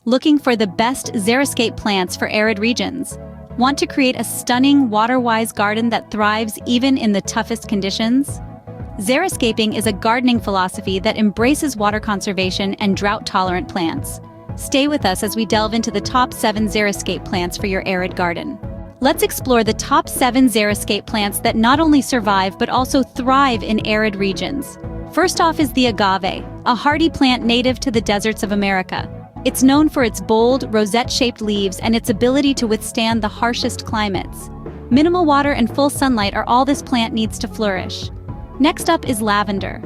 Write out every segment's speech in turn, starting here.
Looking for the best Xeriscape plants for arid regions? Want to create a stunning, water-wise garden that thrives even in the toughest conditions? Xeriscaping is a gardening philosophy that embraces water conservation and drought-tolerant plants. Stay with us as we delve into the top 7 Xeriscape plants for your arid garden. Let's explore the top 7 Xeriscape plants that not only survive but also thrive in arid regions. First off is the agave, a hardy plant native to the deserts of America. It's known for its bold, rosette-shaped leaves and its ability to withstand the harshest climates. Minimal water and full sunlight are all this plant needs to flourish. Next up is lavender.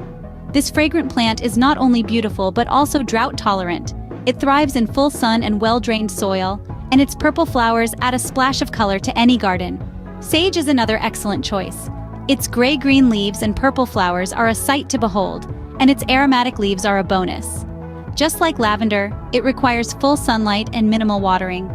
This fragrant plant is not only beautiful but also drought-tolerant. It thrives in full sun and well-drained soil, and its purple flowers add a splash of color to any garden. Sage is another excellent choice. Its gray-green leaves and purple flowers are a sight to behold, and its aromatic leaves are a bonus. Just like lavender, it requires full sunlight and minimal watering.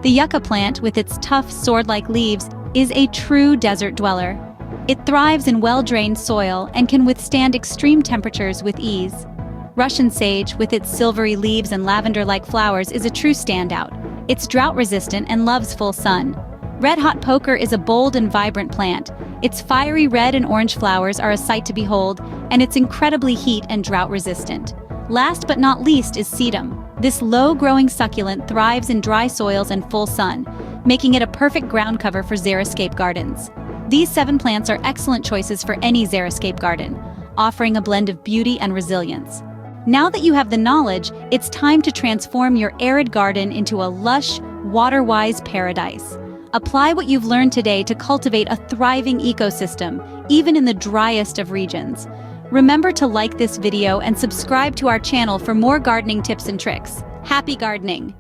The yucca plant, with its tough, sword-like leaves, is a true desert dweller. It thrives in well-drained soil and can withstand extreme temperatures with ease. Russian sage, with its silvery leaves and lavender-like flowers, is a true standout. It's drought-resistant and loves full sun. Red hot poker is a bold and vibrant plant. Its fiery red and orange flowers are a sight to behold, and it's incredibly heat and drought-resistant. Last but not least is sedum. This low-growing succulent thrives in dry soils and full sun, making it a perfect ground cover for Xeriscape gardens. These 7 plants are excellent choices for any Xeriscape garden, offering a blend of beauty and resilience. Now that you have the knowledge, it's time to transform your arid garden into a lush, water-wise paradise. Apply what you've learned today to cultivate a thriving ecosystem, even in the driest of regions. Remember to like this video and subscribe to our channel for more gardening tips and tricks. Happy gardening!